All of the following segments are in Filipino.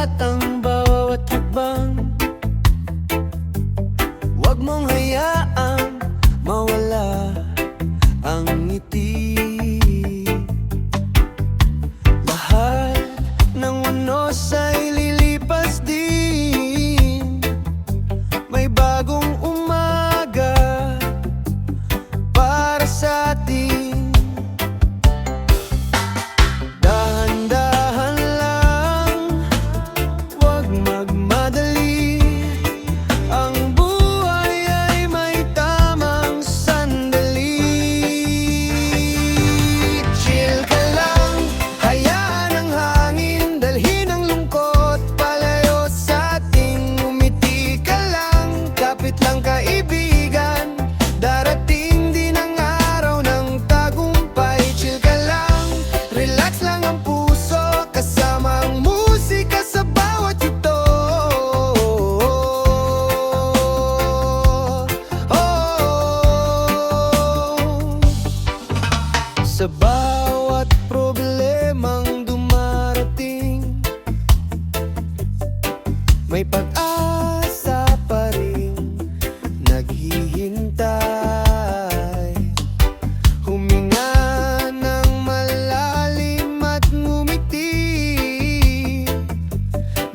Mabigat ang bawat hakbang, huwag mong hayaang mawala ang ngiti. Lahat ng unos ay lilipas din, may bagong umaga para sa atin. Dahan-dahan lang, huwag magmadali, ang buhay ay may tamang sandali. Chill ka lang, hayaan ang hangin dalhin ang lungkot palayo sa ating. Umiti ka lang, kapit lang kaibigan, darating din ang araw ng tagumpay. Chill ka lang, relax lang ang puso, kasama ang musika sa bawat yugto. Sa bawat problemang dumarating, may pag-asa pa rin naghihintay. Huminga ng malalim at ngumiti,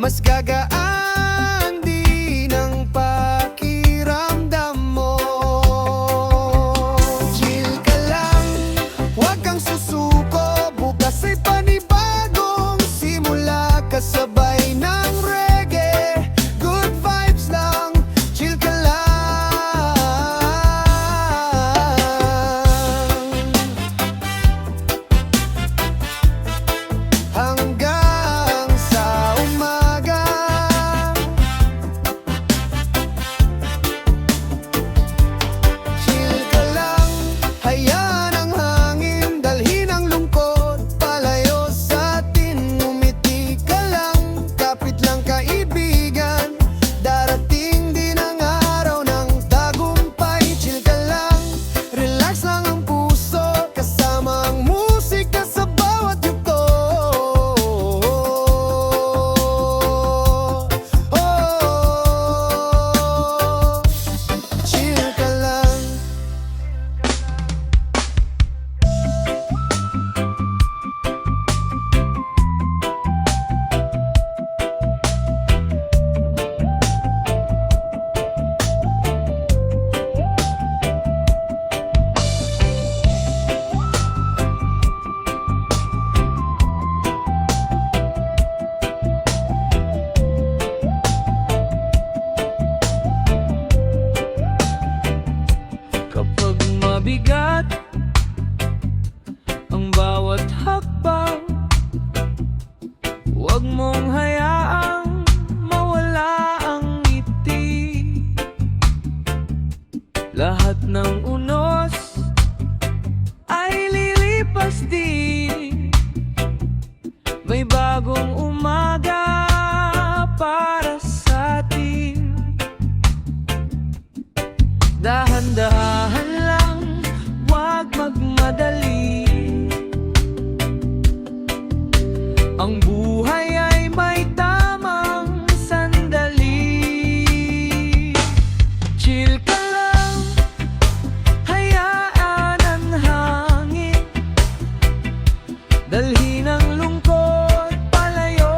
mas gagaan din ang pakiramdam mo. Chill ka lang, huwag kang susuko, bukas ay panibagong simula. Kasabay ng reggae, good vibes lang. Chill ka lang, hanggang sa umaga. Chill ka lang, hayaan ang hangin dalhin ang lungkot palayo sa atin. Umiti ka lang, kapit lang kaibigan, darating din ang araw ng tagumpay. Chill ka lang, relax lang ang puso, kasama ang musika sa bawat yugto. Chill ka lang. Kapag mabigat ang bawat hakbang, huwag mong hayaang mawala ang ngiti. Lahat ng unos ay lilipas din, may bagong umaga para sa atin. Dahan-dahan lang, huwag magmadali, ang buhay ay may tamang sandali. Chill ka lang, hayaan ang hangin dalhin ang lungkot palayo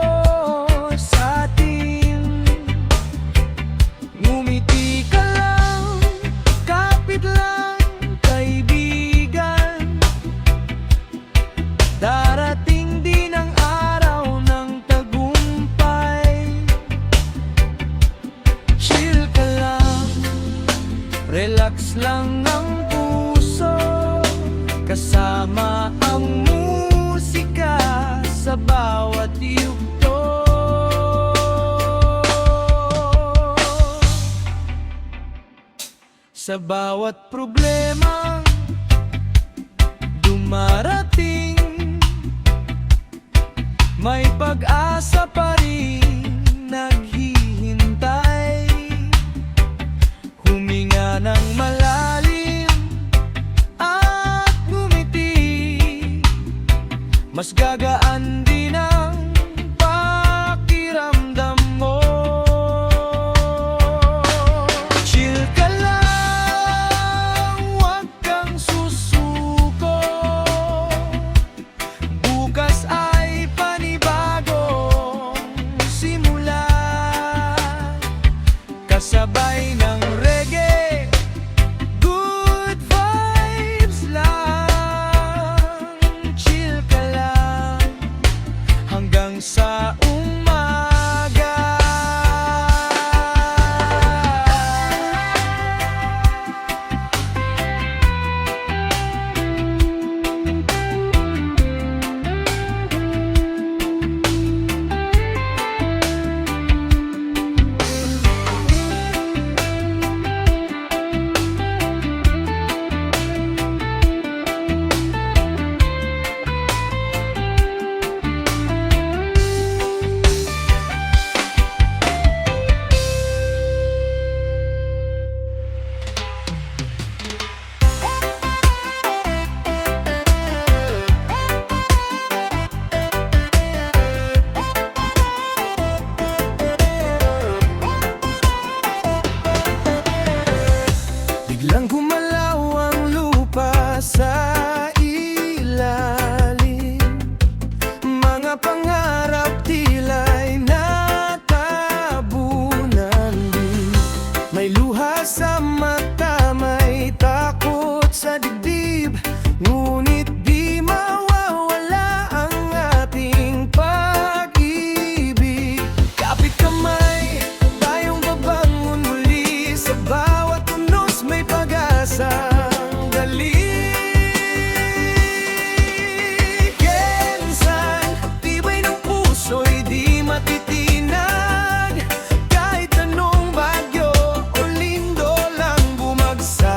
sa atin. Ngumiti ka lang, kapit lang kaibigan, darating din ang araw ng tagumpay. Chill ka lang, relax lang ang puso, kasama ang musika sa bawat yugto. Sa bawat problemang dumarating, may pag-asa pa rin naghihintay. Huminga ng malalim at ngumiti, mas gagaan din ang pakiramdam. hanggang sa umaga. Biglang gumalaw ang lupa sa ilalim. Mga pangarap tila'y natabunan din. May luha sa mata, may takot sa dibdib, ngunit di mawawala ang ating pag-ibig. Kapit kamay, tayong babangon muli. Sa bawat unos may pag-asang dalik. Kensan, tibay ng puso'y di matitinag. Kahit anong bagyo o lindolang bumagsak,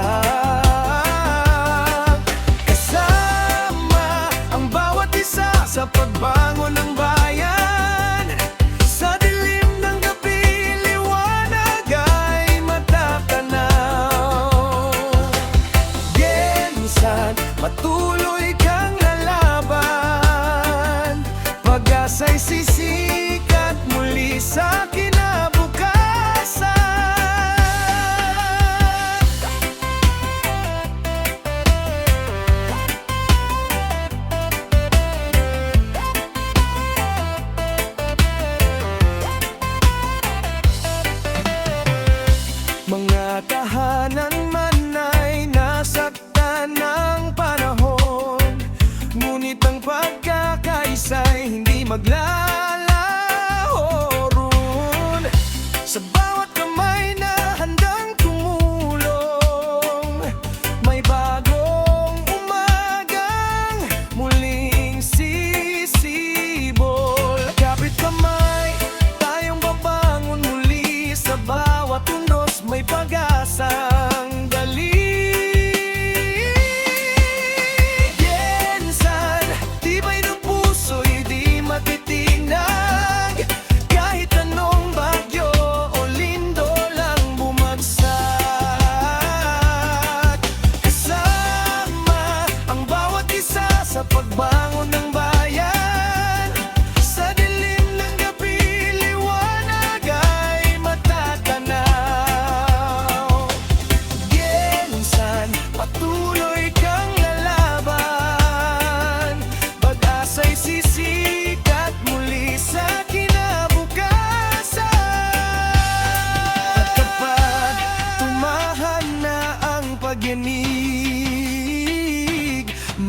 kasama ang bawat isa sa pagbangon ng bayan. Sa dilim ng gabi, liwanag ay matatanaw. Gensan, patuloy kang lalaban. Pag-asa'y sisikat muli sa kinabukasan. Mga tahanan man ay nasaktan ng panahon, ngunit ang pagkakaisa'y hindi maglalaho ron. Sa bawat kamay na handang tumulong, may bagong umagang muling sisibol. Kapit kamay, tayong babangon muli. Sa bawat unos may pag-asang dalik. Gensan, tibay ng puso'y di matitinag. Kahit anong bagyo o lindolang bumagsak, kasama ang bawat isa sa pagbangon ng bayan. Sa dilim ng gabi, liwanag ay matatanaw. Gensan, patuloy kang lalaban. Pag-asa'y sisikat muli sa kinabukasan. At kapag tumahan na ang pagyanig,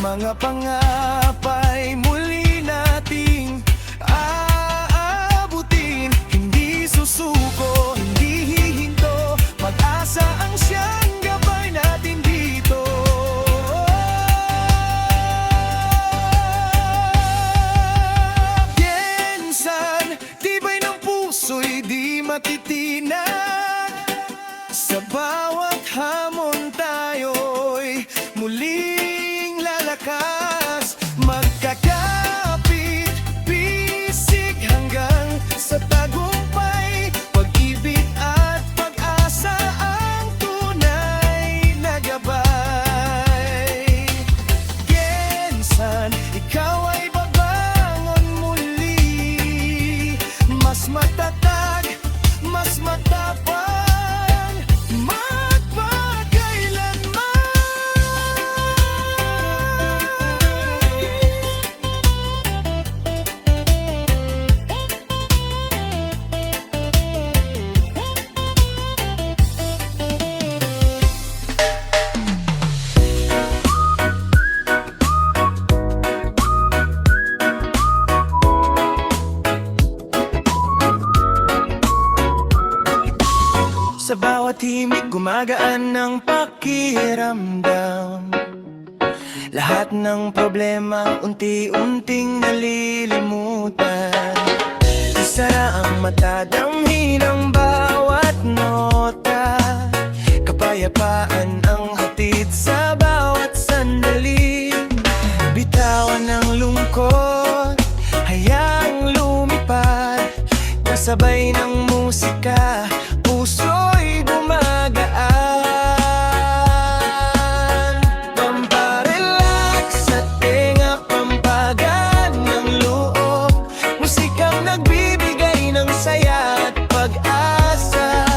mga pangapay muli nating aabutin. Hindi susuko, hindi hihinto, pag-asa ang siyang gabay natin dito. Gensan, tibay ng puso'y di matitinag. Sa bawat hamon tayo'y muling lalakas. Magkakapit, bisig hanggang sa tagumpay. Pag-ibig at pag-asa ang tunay na gabay. Gensan, ikaw ay babangon muli. Mas matatag, mas bawat himig gumagaan ng pakiramdam. Lahat ng problema unti-unting nalilimutan. Isara ang mata, damhin ang bawat nota. Kapayapaan ang hatid sa bawat sandali. Bitawan ang lungkot, hayaang lumipad. Kasabay ng musika, puso'y gumagaan. Pamparelax sa tenga, pampagaan ng loob. Musikang nagbibigay ng saya at pag-asa.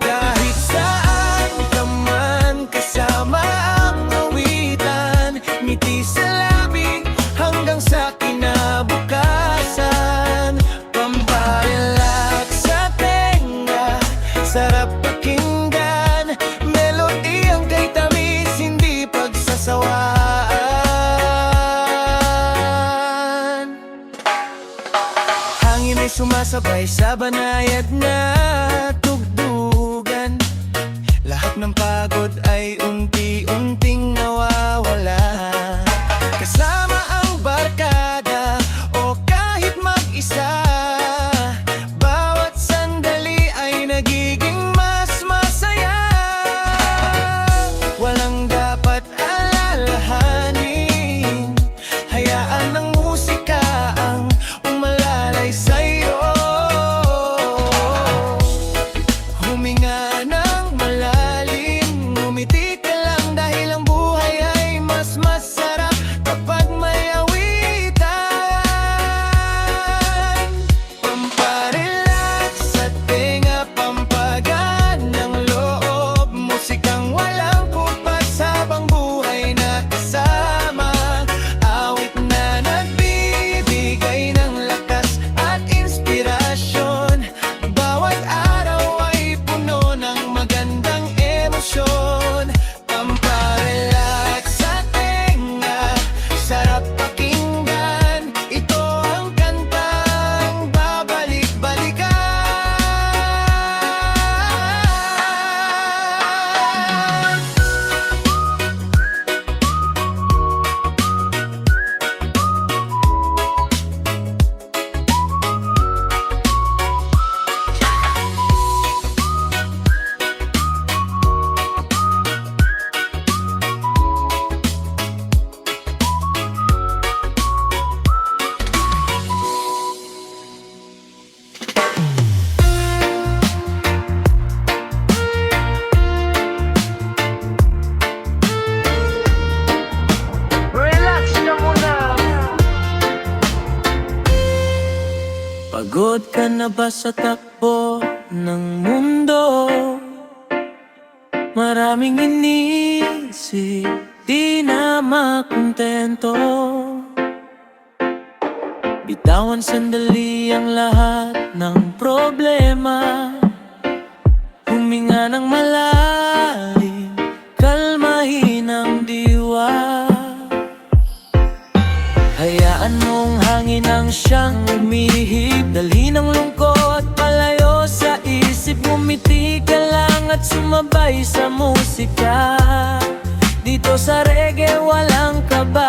Kahit saan ka man, kasama ang awitan. Ngiti sa labi hanggang sa kinabukasan. Pamparelax sa tenga, sarap pakinggan. Melody ang kay tamis, hindi pagsasawaan. Hangin ay sumasabay sa banayad na tugtugan. Lahat ng pagod ay unti-unting nawawala. Kasama ang barkada o kahit mag-isa, bawat sandali ay nagiging mas masaya. Walang dapat alalahanin, hayaan ng musika ang umalalay sa'yo. Huminga ng malalim, ngumiti ka lang dahil ang buhay ay mas masarap kapag may awitan. Pamparelax sa tenga, pampagaan ng loob. Musikang walang kupas habang buhay na kasama. Awit na nagbibigay ng lakas at inspirasyon. Bawat araw ay puno ng magandang emosyon. Pamparelax sa tenga, sarap pakinggan. Ito ang kantang babalik-balikan. Relax ka muna. Pagod ka na ba sa takbo ng mundo? Maraming inisip, di na makontento. Bitawan sandali ang lahat ng problema. Huminga ng malalim, kalmahin ang diwa. Hayaan mong hangin ang siyang umihip, dalhin ang lungkot palayo sa isip. Ngumiti ka lang at sumabay sa musika. Dito sa reggae walang kaba.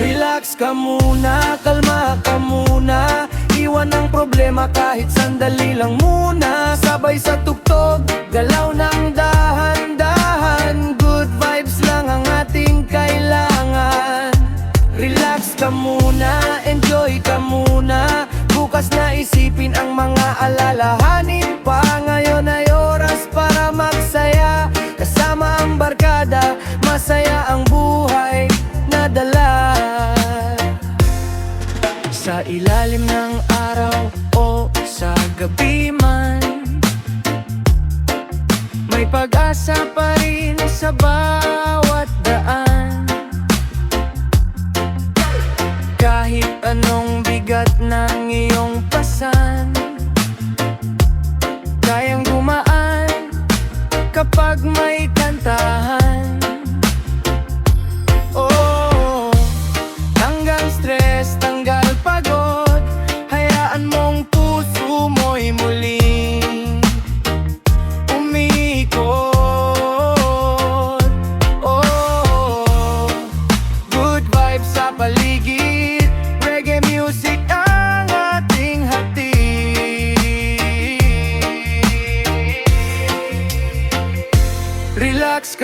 Relax ka muna, kalma ka muna. Iwan ang problema kahit sandali lang muna. Sabay sa tugtog, galaw ng dahan-dahan. Good vibes lang ang ating kailangan. Relax ka muna, enjoy ka muna. Bukas na isipin ang mga alalahanin pa. Ngayon ay oras para magsaya. Kasama ang barkada, masaya ang buhay na dala. Sa ilalim ng araw o sa gabi man, may pag-asa pa rin sa bawat daan. Kahit anong bigat ng iyong pasan, kayang gumaan kapag may kantahan. Oh, tanggal stress, tanggal pagod. Hayaan mong puso mo'y muling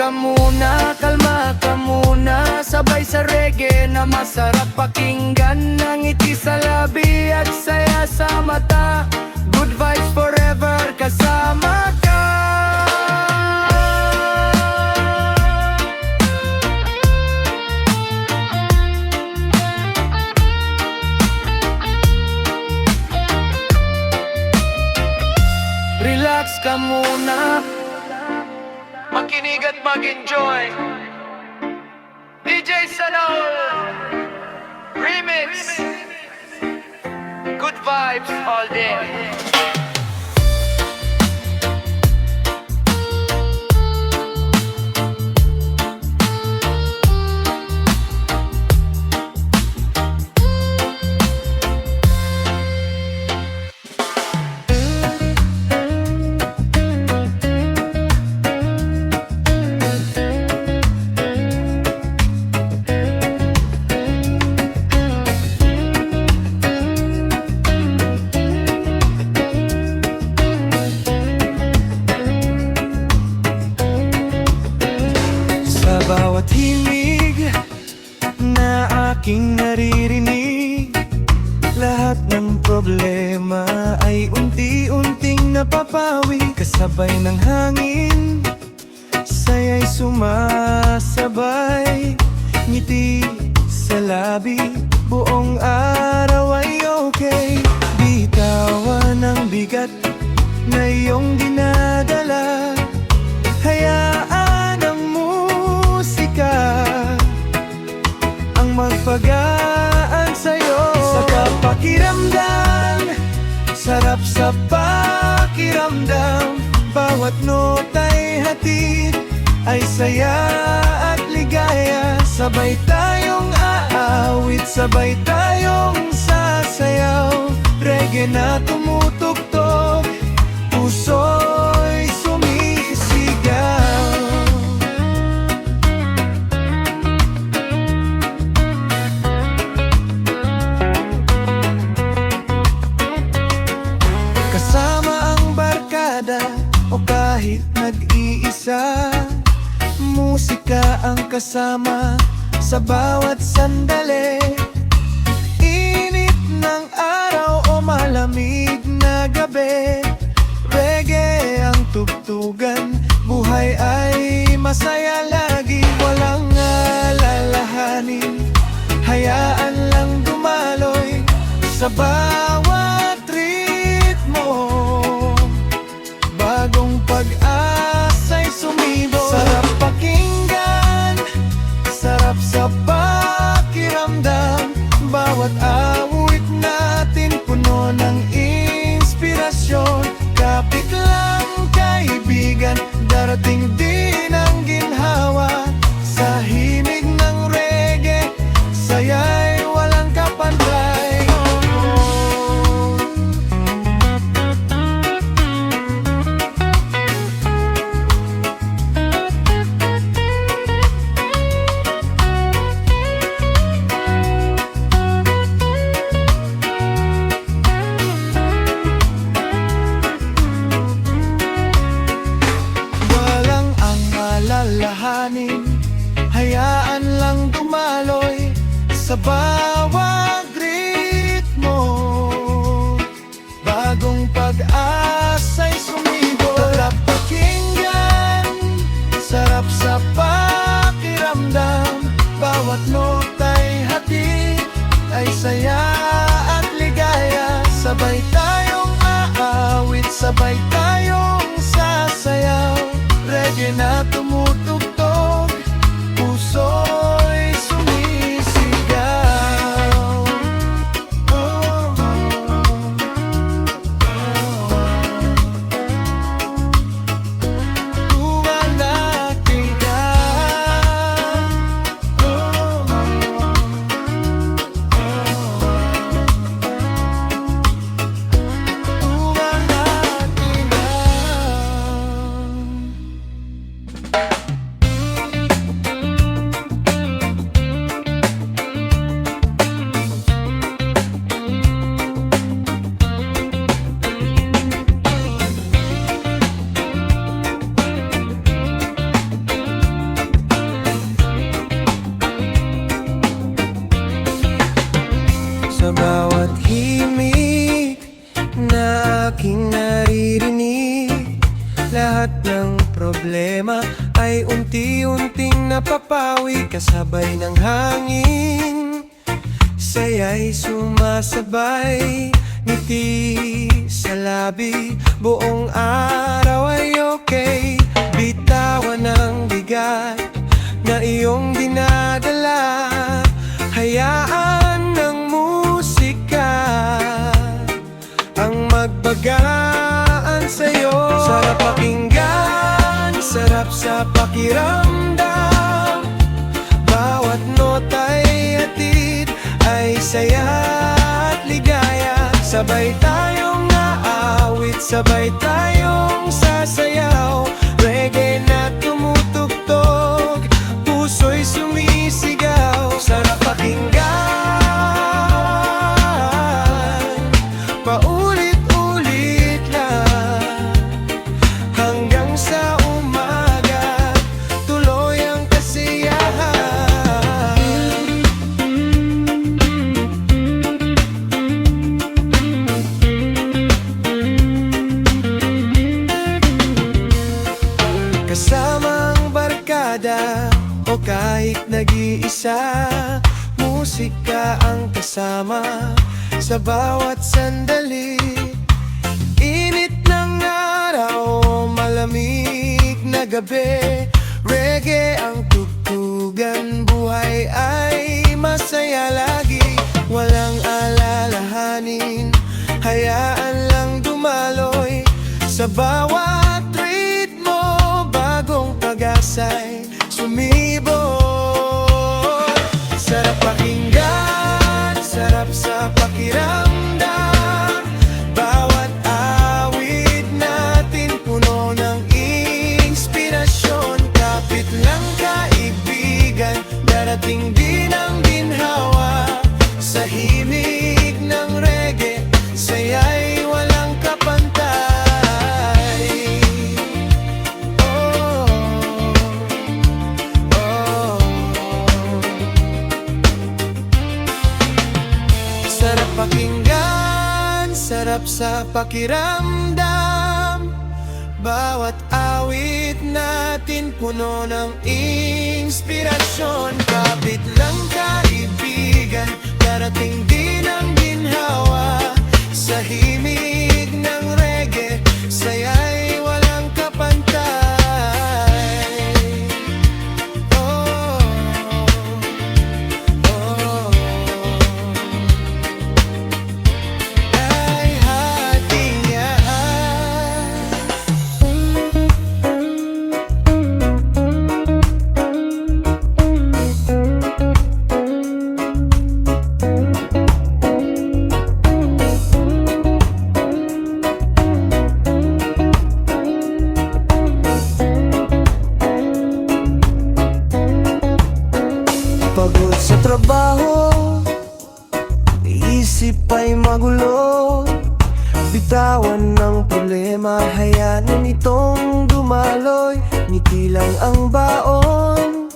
ka muna, kalma ka muna. Sabay sa reggae na masarap pakinggan. Ng ngiti sa labi at saya sa mata. Good vibes forever kasama ka. Relax ka muna, makinig at mag-enjoy. DJ Salol Remix. Good vibes all day. Bawat himig na aking naririnig, lahat ng problema ay unti-unting napapawi. Kasabay ng hangin, saya'y sumasabay. Ngiti sa labi, buong araw ay okay. Bitawan ang bigat na iyong dinadala. Hayaan ang ang magpagaan sa'yo. Sa pakiramdam, sarap sa pakiramdam. Bawat nota'y hatid ay saya at ligaya. Sabay tayong aawit, sabay tayong sasayaw. Reggae na tumutugtog, puso'y sumisigaw. O kahit nag-iisa, musika ang kasama sa bawat sandali. Init ng araw o malamig na gabi, reggae ang tugtugan. Buhay ay masaya lagi, walang alalahanin. Hayaan lang dumaloy sa bawat ritmo. Bagong pag-asa'y sumibo. Sarap pakinggan, sarap sa pakiramdam. Bawat awit natin puno ng inspirasyon. Kapit lang kaibigan, darating din ang ginhawa. Sa himig ng reggae, saya'y walang kapantay. Hayaan lang dumaloy sa bawat ritmo. Bagong pag-asa'y sumibo. Sarap pakinggan, sarap sa pakiramdam. Bawat nota'y hatid ay saya at ligaya. Sabay tayong aawit, sabay tayong sasayaw. Reggae na tumutugtog, puso'y sumisigaw. Tuwalaki ka. Tuwalaki ka. Sa bawat himig na aking naririnig, lahat ng problema ay unti-unting napapawi kasabay ng hangin. Saya'y sumasabay, ngiti sa labi, buong araw ay okay. Bitawan ang bigat na iyong dinadala, hayaan ng musika ang magbagaan sa'yo. Sarap pakinggan, sarap sa pakiramdam, bawat nota'y hatid ay saya at ligaya. Sabay tayong aawit, sabay tayong sasayaw, reggae na tumutugtog, puso'y sumisigaw. Sarap pakinggan, paulit-ulit lang, hanggang sa umaga, tuloy ang kasiyahan. Kasama ang barkada o kahit nag-iisa, musika ang kasama sa bawat sandali. Init ng araw o malamig na gabi, reggae ang tugtugan, buhay ay masaya lagi. Walang alalahanin, hayaan lang dumaloy sa bawat ritmo, bagong pag-asa'y sumibol. Sarap pakinggan, sarap sa pakiramdam, bawat awit natin puno ng inspirasyon. Kapit lang kaibigan, darating din ang ginhawa, sa himig ng reggae, saya'y walang kapantay. Oh, oh. Sarap pakinggan, sarap sa pakiramdam, bawat awit natin puno ng inspirasyon. Kapit lang kaibigan, darating din ang ginhawa, sa himig ng reggae, saya'y walang kapantay. Oh, oh. Ay hati niya. Pagod sa trabaho, isip ay magulo, bitawan ng problema, hayaan itong dumaloy. Ngiti lang ang baon,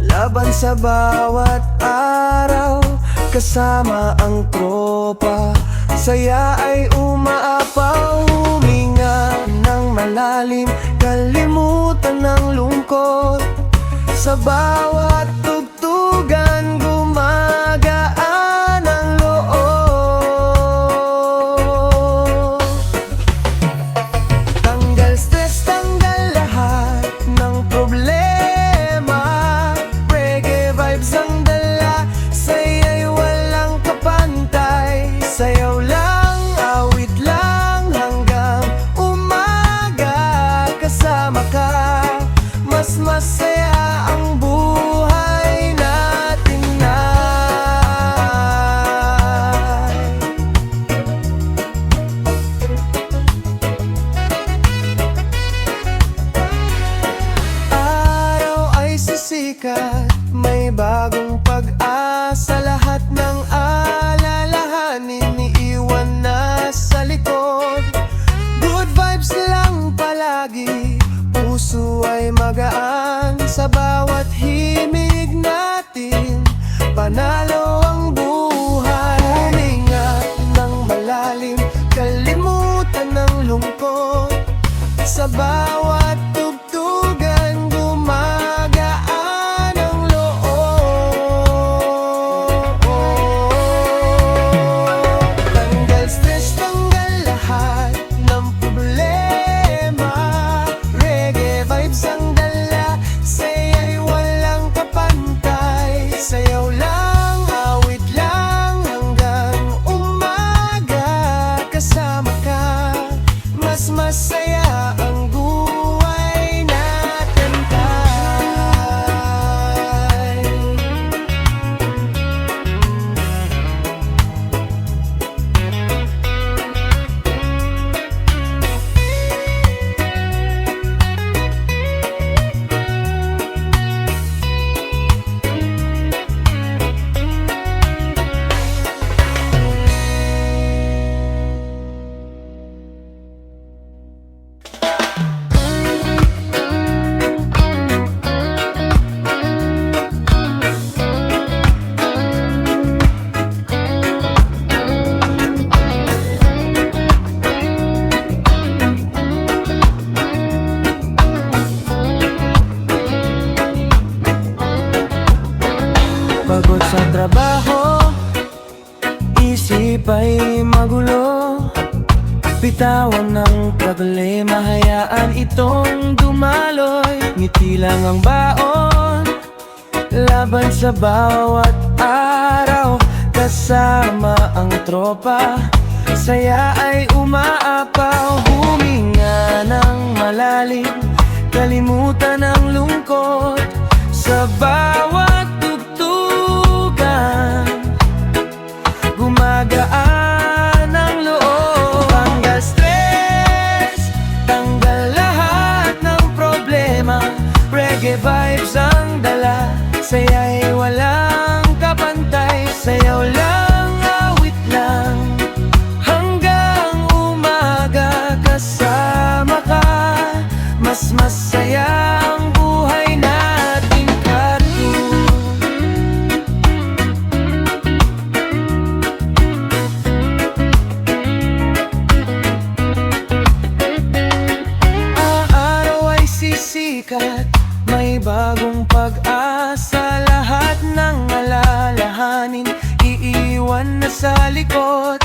laban sa bawat araw, kasama ang tropa, saya ay umaapaw. Huminga ng malalim, kalimutan ng lungkot, sa bawat tugtugan gumagaan ang loob. Tanggal stress, tanggal lahat ng problema, reggae vibes ang dala, saya'y walang kapantay. Sayaw lang, awit lang, hanggang umaga, kasama ka, mas masaya ang buhay. Sa trabaho, isip ay magulo. Bitawan ng problema, hayaan itong dumaloy. Ngiti lang ang baon, laban sa bawat araw. Kasama ang tropa, saya ay umaapaw. Huminga ng malalim, kalimutan ang lungkot. Sa bawat tugtugan, gumagaan ang loob. Tanggal stress, tanggal lahat ng problema. Reggae vibes ang dala, saya'y walang kapantay. Sayaw lang, awit lang, hanggang umaga. Kasama ka, mas masaya ang buhay natin katu. Ang araw ay sisikat, may bagong pag-asa. Lahat ng alalahanin iiwan na sa likod.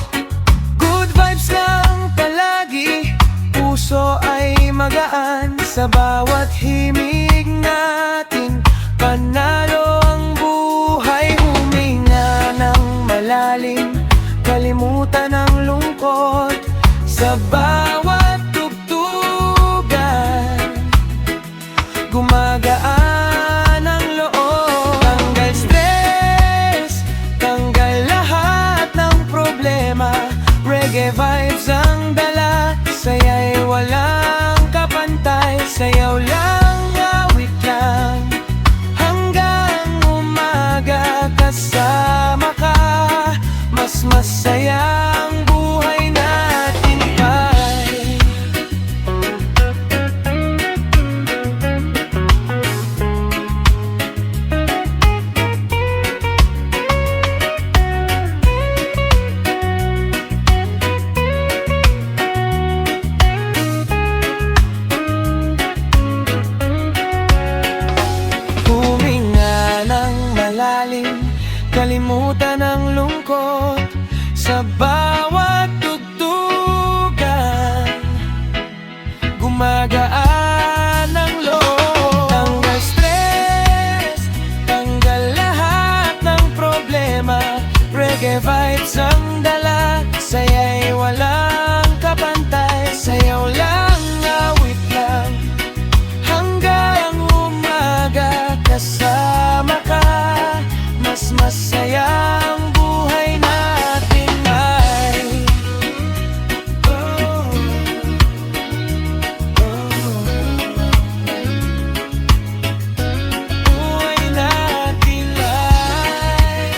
Good vibes lang palagi, puso ay magaan. Sa bawat himig natin, panalo ang buhay. Huminga ng malalim, kalimutan ang lungkot. Sa bawat tugtugan, gumagaan ang loob. Tanggal stress, tanggal lahat ng problema. Reggae vibes ang dala, saya'y walang kapantay. Sayaw lang, awit lang, hanggang umaga. Kasama ka, mas masaya ang buhay natin kay. Huminga ng malalim, kalimutan ang lungkot. Sa bawat tugtugan, gumagaan ang loob. Tanggal stress, tanggal lahat ng problema. Reggae vibes ang dala, saya'y walang kapantay. Sayaw lang, awit lang, hanggang umaga. Kasama ka, mas masaya ang buhay natin ay. Buhay natin ay.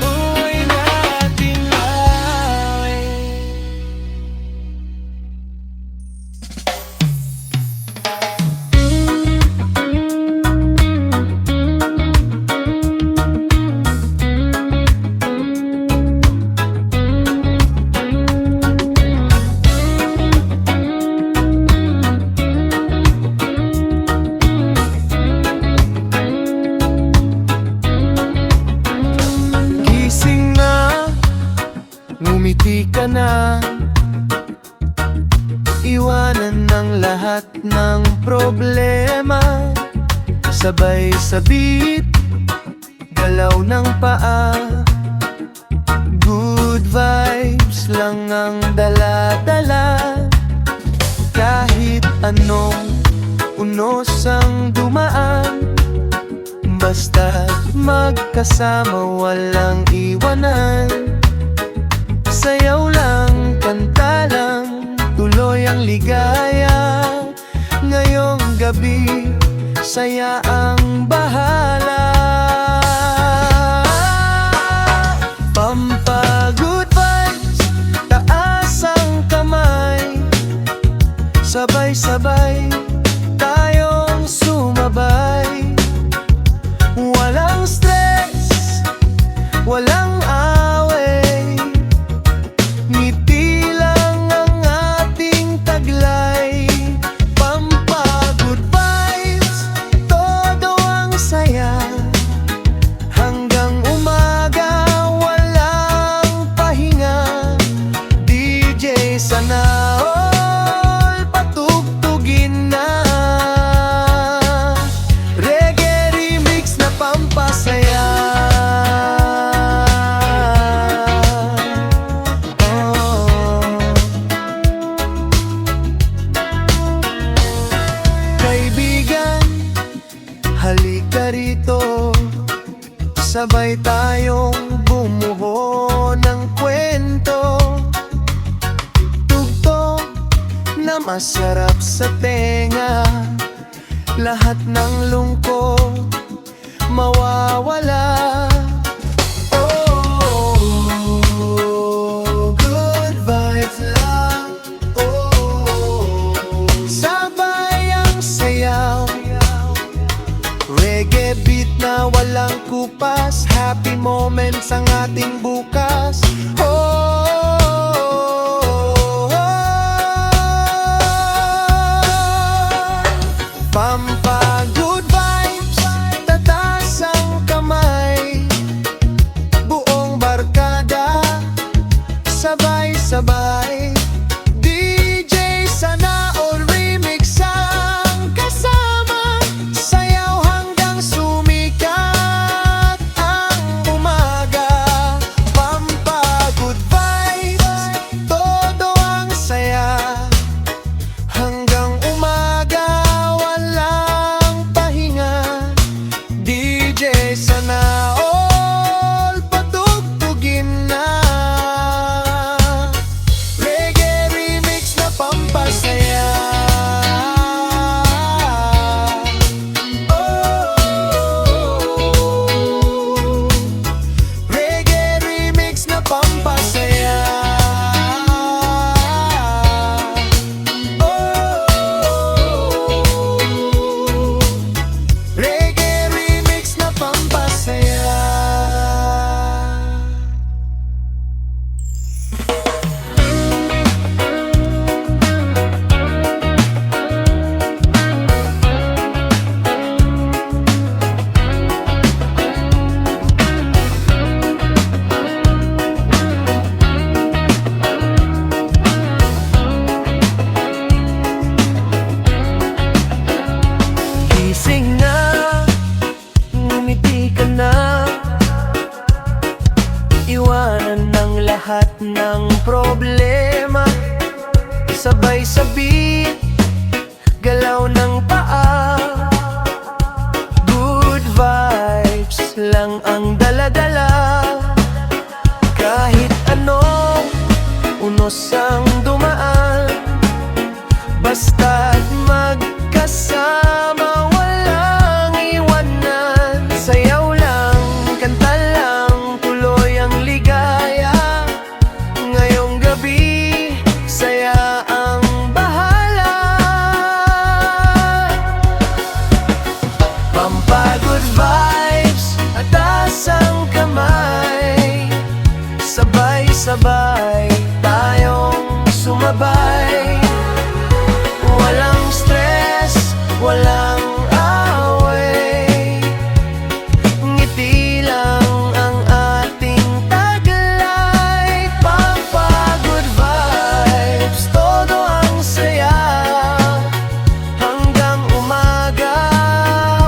Buhay natin ay. Gising na, ngumiti ka na. Iwanan ng lahat ng problema. Sabay sabit, galaw ng paa. Good vibes lang ang dala-dala. Kahit anong unos ang dumaan, basta magkasama, walang iwanan. Sayaw lang, kanta lang, tuloy ang ligaya. Ngayong gabi, saya ang bahala. Pampagood vibes, taas ang kamay. Sabay-sabay, tayong sumabay. Walang stress, walang away. Ngiti lang ang ating taglay. halika rito, sabay tayong bumuo ng kwento. Tugtog na masarap sa tenga, lahat ng lungkot mawawala. Oh, good vibes lang. Oh, sabay ang sayaw, reggae beat na walang kupas, happy moments ang ating bukas. Pampa good vibes, tataas ang kamay, buong barkada, sabay-sabay. DJ sana all remix ang kasama, sayaw hanggang sumikat ang umaga. Pampa good vibes, todo ang saya, hanggang umaga walang pahinga. DJ sana all patugtugin na, reggae remix na pampasaya. Oh, reggae remix na pampasaya. Reggae remix na pampasaya. Gising na, ngumiti ka na, iwanan ng lahat ng problema, sabay sa beat, galaw ng paa. Good vibes lang ang dala-dala, kahit anong unos ang dumaan, basta't magkasama, walang iwanan. Sayaw lang, kanta lang, tuloy ang ligaya. Ngayong gabi, saya ang bahala. Pampa good vibes, ataas ang kamay, sabay-sabay tayong sumabay. Walang stress, walang away, ngiti lang ang ating taglay. Pampa good vibes, todo ang saya, hanggang umaga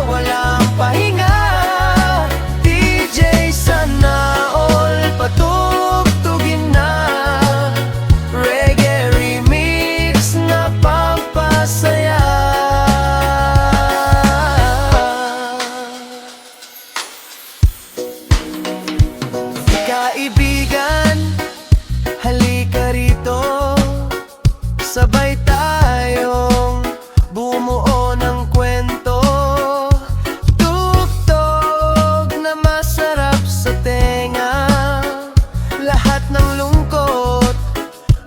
walang pahinga. DJ sana all patugtugin na, reggae remix na pampasaya. Kaibigan, halika rito, sabay tayong bumuo ng kwento. Tugtog na masarap sa tenga, lahat ng lungkot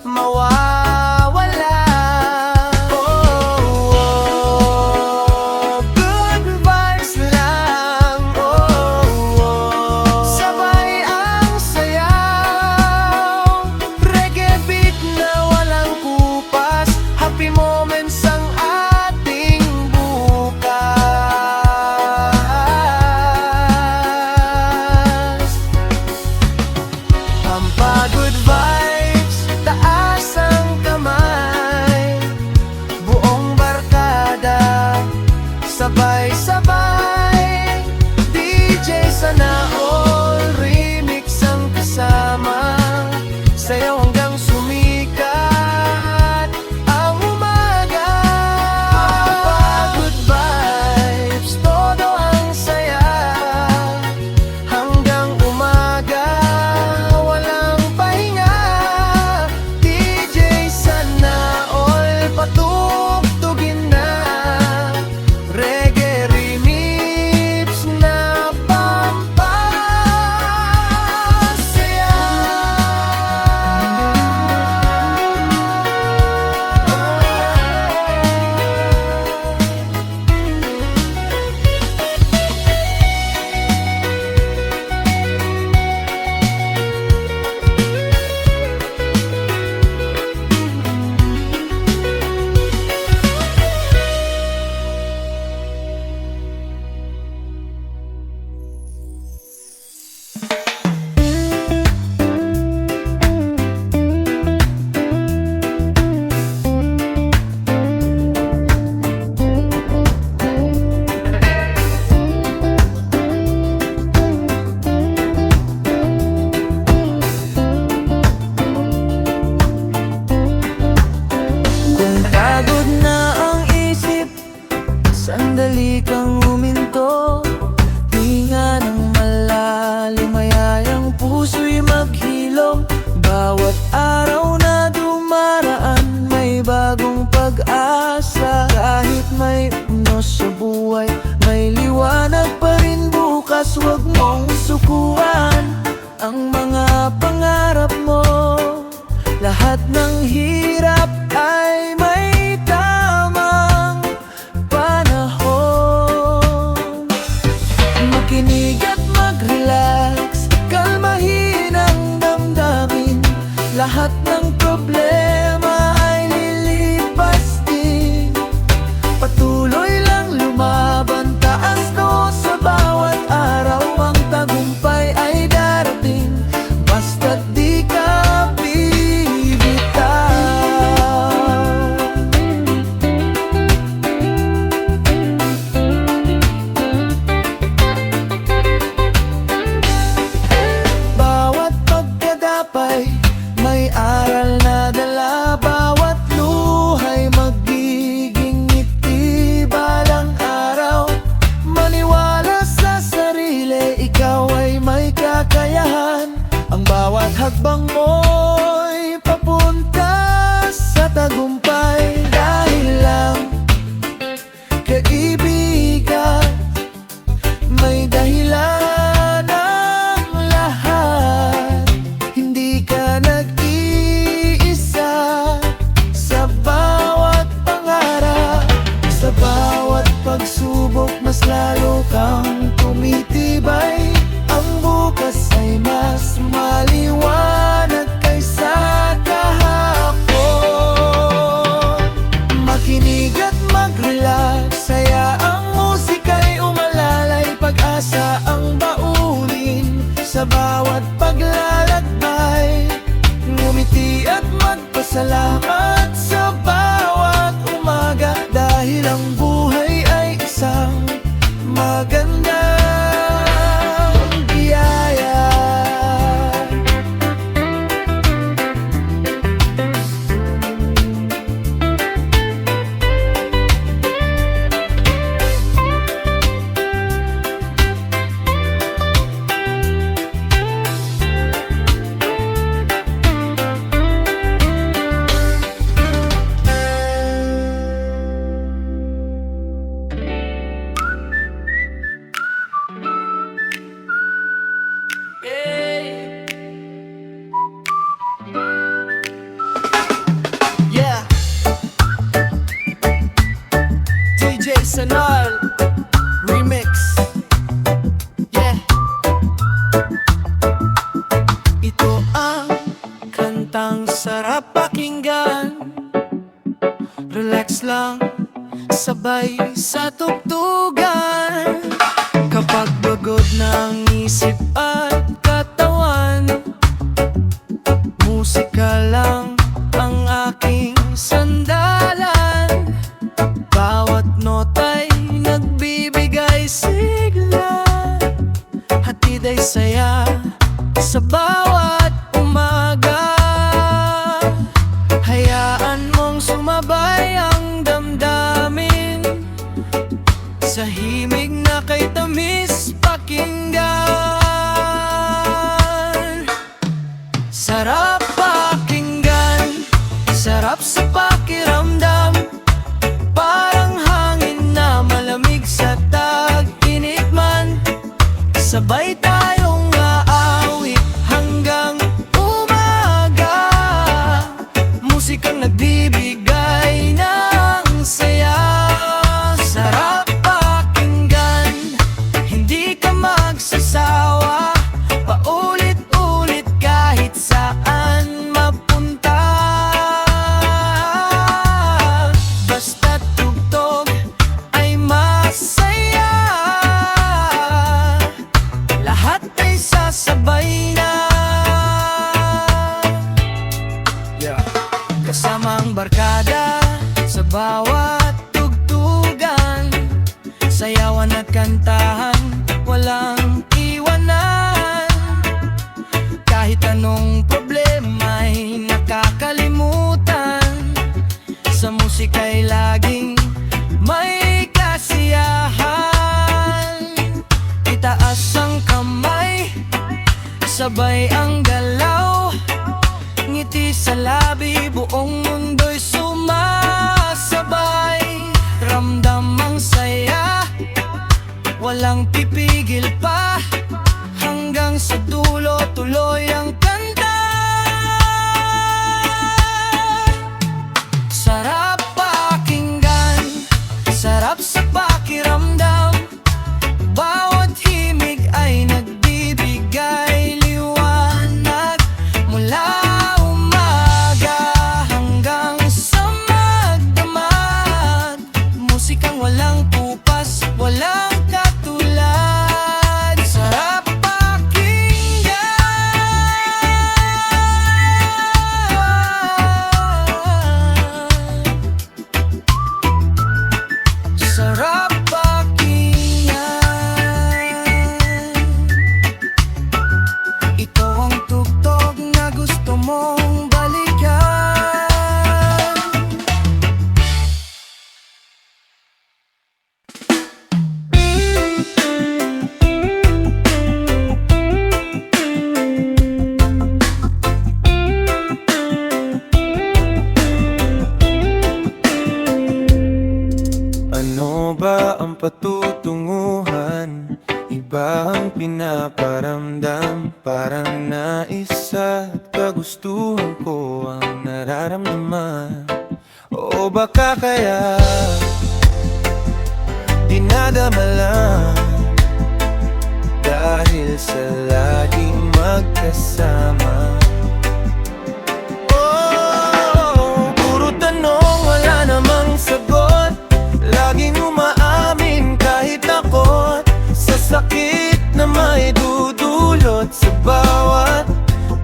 mawawala. Oh, good vibes lang. Oh, sabay ang sayaw, reggae beat na walang kupas, happy moments ang ating bukas. Pampa good vibes, taas ang kamay, buong barkada, sabay-sabay. DJ sana all remix ang kasama, sayaw hanggang sumikat ang umaga. Pampa good vibes, todo nang huminto. Hinga ng malalim, mayayang puso'y maghilom. Bawat araw na dumaraan, may bagong pag-asa. Kahit may unos sa buhay, may liwanag pa rin bukas. Huwag mong sukuan ang mga pangarap mo. Lahat ng hirap ay may tamang panahon. Makinig at mag-relax, kalmahin ang damdamin. Lahat ng problema ay lilipas din. Patuloy lang lumaban, taas noo sa bawat araw. Ang tagumpay ay darating, basta't di ka bibitaw. Bawat pagkadapay may aral na dala. Bawat luhay magiging ngiti balang araw. Maniwala sa sarili, ikaw ay may kakayahan. Ang bawat hakbang mo'y papunta sa tagumpay. Dahil lang kaibigan, may dahilan ang lahat. Hindi ka nag-iisa sa bawat pangarap. Sa bawat pagsubok, mas lalo kang tumitibay. Ang bukas ay mas maliwanag kaysa kahapon. Makinig at mag-relax, saya ang musika'y umalalay. Pag-asa ang baunin sa bawat paglalakbay. Ngumiti at magpasalamat sa bawat umaga. Dahil ang buhay ay isang magandang biyaya. Yeah, DJ Sanal Remix. Yeah, ito ang kantang sarap pakinggan. Relax lang, sabay sa tugtugan. Kapag pagod ng isip at katawan, musika lang ang aking sandalan. Bawat nota'y nagbibigay sigla, hatid ay saya sa bawat umaga. Hayaan mong sumabay ang damdamin sa himig na kay tamis pakinggan. Sarap pakinggan, sarap sa pakiramdam. Parang hangin na malamig sa tag-init man. Sabay tayong aawit hanggang umaga. Musikang nagbibigay ng saya. Sarap pakinggan, hindi ka magsasawa. Paulit-ulit kahit saan mapunta. Basta't tugtog ay masaya. Lahat ay sasabay na. Yeah. Kasama ang barkada sa bawat tugtugan. Sayawan at kantahan, walang iwanan. Kahit anong problema'y nakakalimutan. Sa musika'y laging may kasiyahan. sabay ang galaw, ngiti sa labi, buong mundo'y sumasabay. Ramdam ang saya, walang pipigil pa, hanggang sa dulo tuloy ang kanta. Sarap pakinggan, sarap sa pakiramdam, bawat himig ay nagbibigay liwanag. Mula umaga hanggang sa magdamag, musikang walang kupas, walang katulad. Sarap pakinggan, sarap pakinggan. Ito ang tugtog na gusto mong balikan. Ano ba ang patutunguhan? Iba ang pinaparamdam, parang nais at kagustuhan ko ang nararamdaman. O baka kaya dinadama lang dahil sa laging magkasama. Oh, puro tanong, wala namang sagot, laging umaamin kahit takot sa sakit na may dudulot sa bawat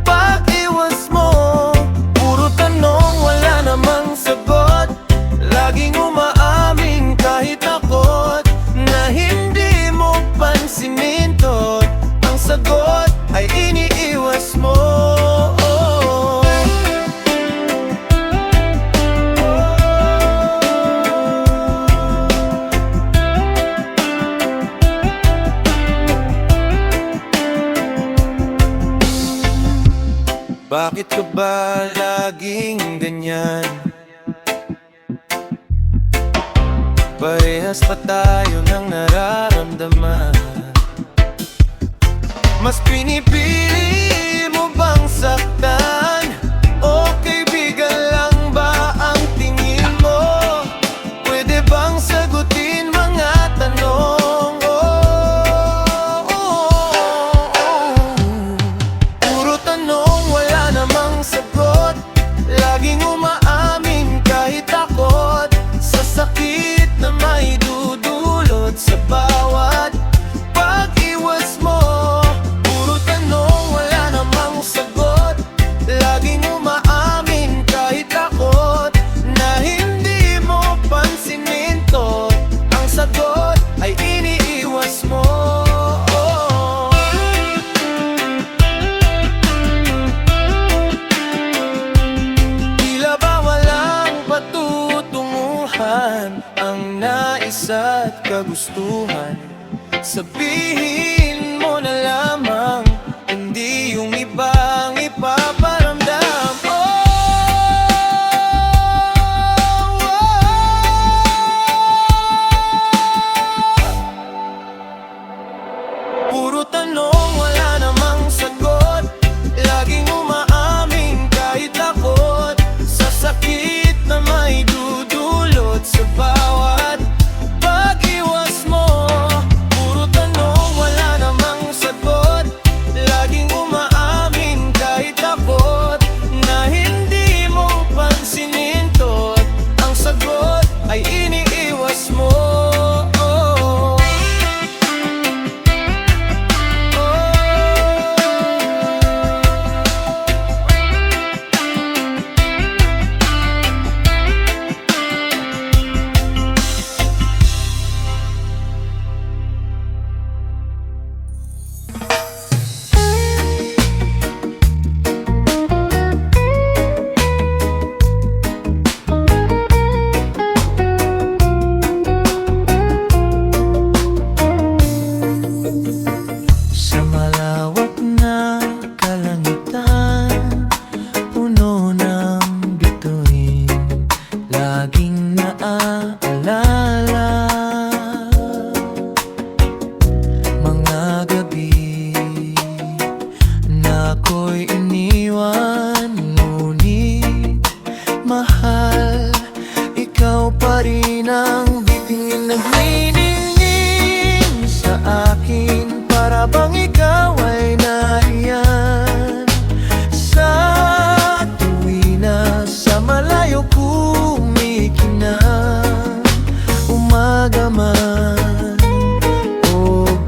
pag-iwas mo. Puro tanong, wala namang sagot, laging umaamin kahit takot na hindi mo pansinin to. Ang sagot ay iniiwas mo. Bakit ka ba laging ganyan? Parehas pa tayo ng nararamdaman. Mas pinipili mo bang saktan? O kaibigan lang ba ang tingin mo? Pwede bang sagutin mga tanong? Puro tanong, wala namang sagot, laging umaamin kahit takot sa sakit na may dudulot sa bawat pag-iwas mo. Puro tanong, wala namang sagot, laging umaamin kahit takot na hindi mo pansinin to. Ang sagot ay iniiwas mo. Tila ba walang patutunguhan, ang nais at kagustuhan? Sabihin mo na lamang, hindi yung ibang ipaparamdam. Puro tanong, wala namang sagot, laging umaamin kahit takot sa sakit na may dudulot sa bawat pag-iwas mo. Puro tanong, wala namang sagot,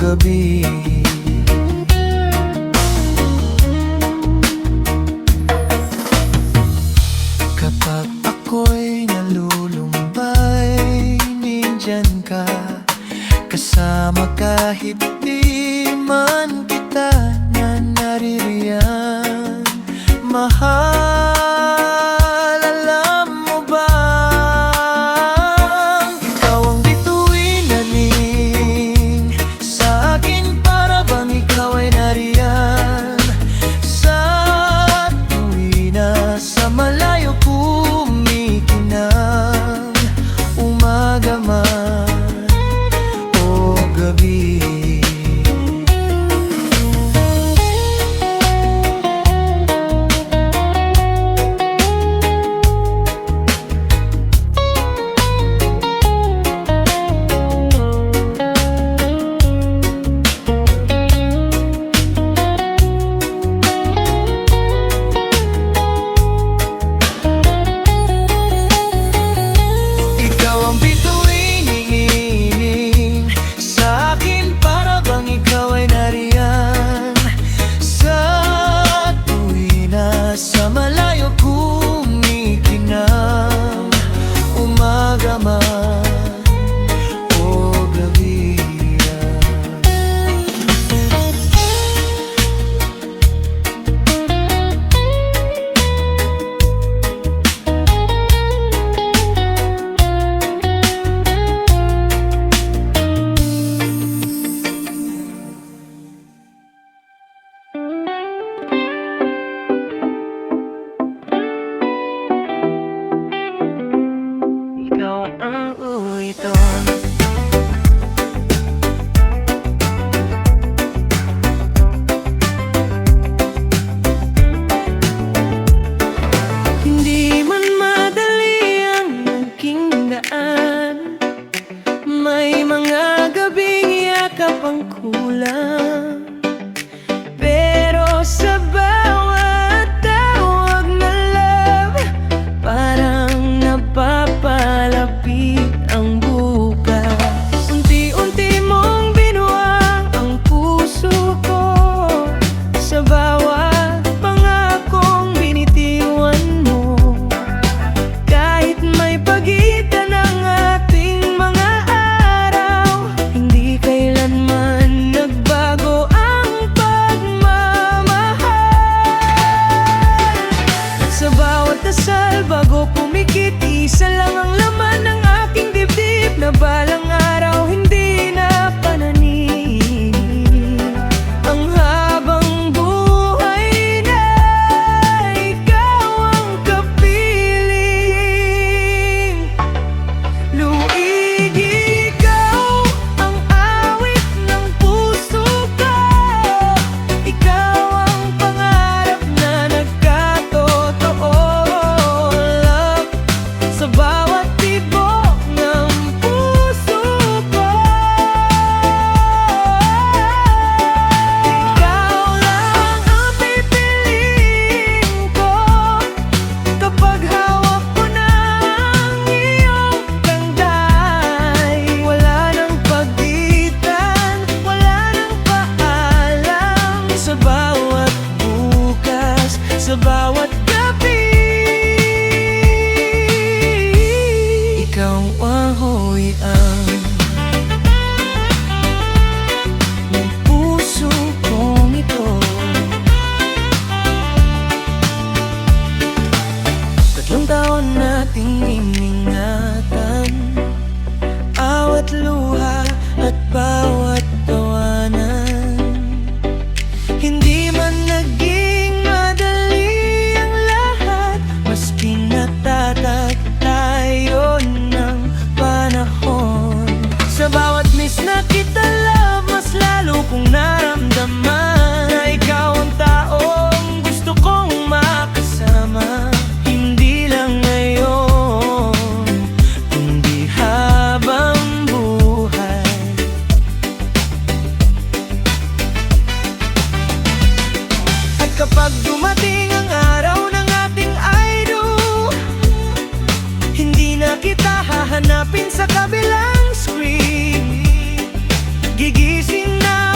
gabi. Kapag ako'y nalulumbay, nandyan ka, kasama kahit di man kita na naririyan. Mahal, alam mo bang ikaw ang bituin naning sa akin, para bang ikaw ay nariyan sa tuwina, sa malayo kumikinang, umaga man o gabi. Sa malayo kumikinang, umaga man o gabi. Ikaw ang uwiton, hindi man madali ang aking daan, may mga gabing yakap ang kulang. Pero sa bawat tawag na love, parang napapalapit ang bukas. Unti-unti mong binuwang ang puso ko, sa bawat pangakong binitiwan mo. Kahit may pagitan ang ating mga araw, hindi kailanman nagbago ang pagmamahal. Sa bawat dasal bago pumikit, isa lang ang laman ng aking dibdib, na balang araw hindi na pananim. Ang habang buhay na ikaw ang kapiling. Luig, ikaw ang awit ng puso ko, ikaw ang pangarap na nagkatotoo. Love, sa bawat tibok ng puso ko, ikaw lang ang pipiliin ko. Kapag hawak ko na ang iyong ganda'y wala nang pagitan, wala nang paalam. Sa bawat bukas, sa bawat gabi, ikaw ang hoy-ang ng puso kong ito. Tatlong taon nating iningatan, awat luha at bawat tawanan. Hindi man naging madali ang lahat, maski natatat tayo ng panahon. Sa bawat miss na kita, love, mas lalo kong naramdaman na ikaw ang taong gusto kong makasama. Hindi lang ngayon, kundi habang buhay. At kapag dumating ang araw ng ating I do, hindi na kita hahanapin sa kabilang screen. Gigising na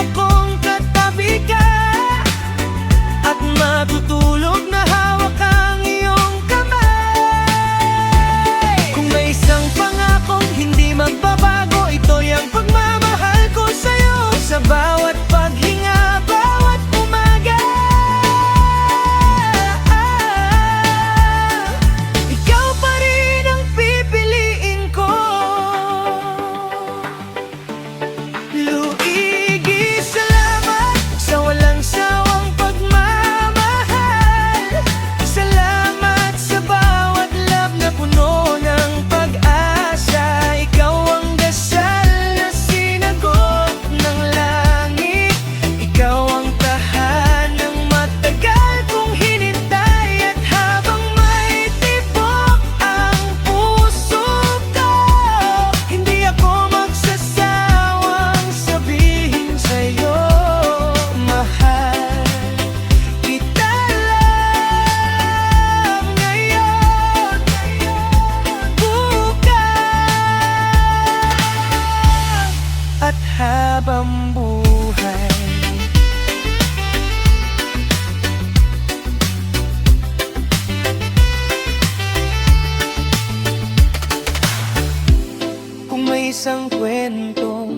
habang buhay. Kung may isang kwento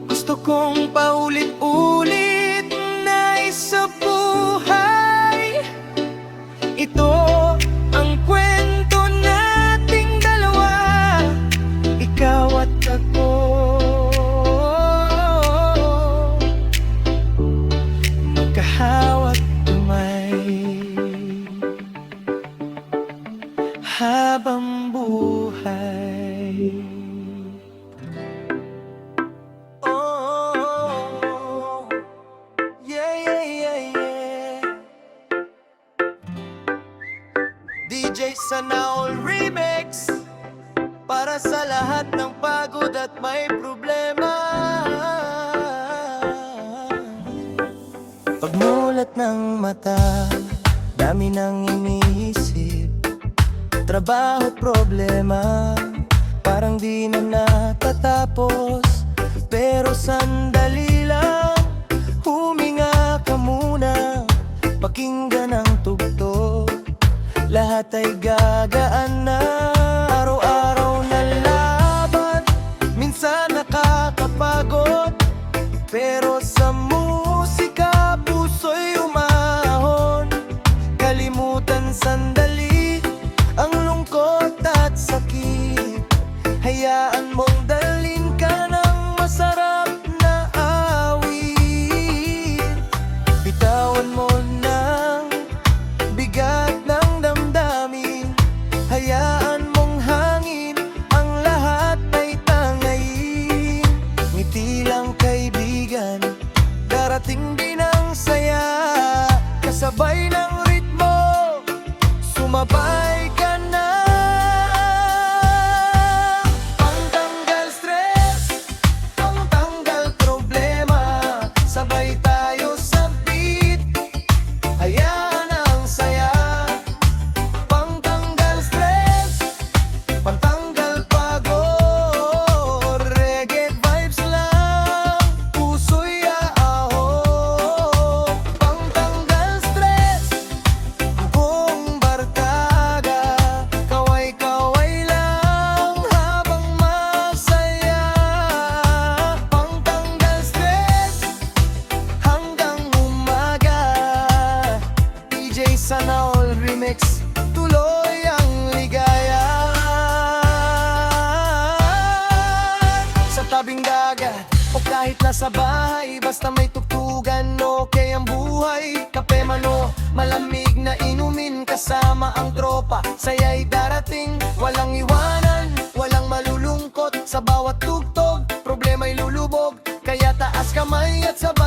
gusto kong paulit-ulit na isa buhay, ito ang kwento nating dalawa, ikaw at ako. Magkahawat kamay habang buhay. Oh, yeah, yeah, yeah, yeah. DJ Sanaol Remix para sa lahat ng pagod at may problema. Pagmulat ng mata, dami nang iniisip, trabaho at problema, parang di na natatapos. Pero sandali lang, huminga ka muna, pakinggan ang tugtog, lahat ay gagaan na. Araw-araw na laban, minsan nakakapagod, pero sa musika puso'y umahon. Kalimutan sandali ang lungkot at sakit, hayaan mong dalhin ka ng masarap na awit. Bitawan mo ng bigat ng damdamin, hayaan mong hangin ang lahat ay tangayin. Ngiti lang kaibigan, darating din ang saya, kasabay ng ritmo, sumabay ka na. Pangtanggal stress, pangtanggal problema, sabay tayo sa beat, hayaan ang saya. Pangtanggal stress, pantanggal pagod, reggae vibes lang, puso'y aahon. Pangtanggal stress, buong barkada, kaway-kaway lang habang masaya. Pangtanggal stress, hanggang umaga, DJ Sanaol Remix, tuloy ang ligaya. Sa tabing dagat o kahit nasa bahay, basta may tugtugan, okay ang buhay. Kape man o malamig na inumin, kasama ang tropa, saya'y darating, walang iwanan, walang malulungkot. Sa bawat tugtog, problema'y lulubog, kaya taas kamay at sabay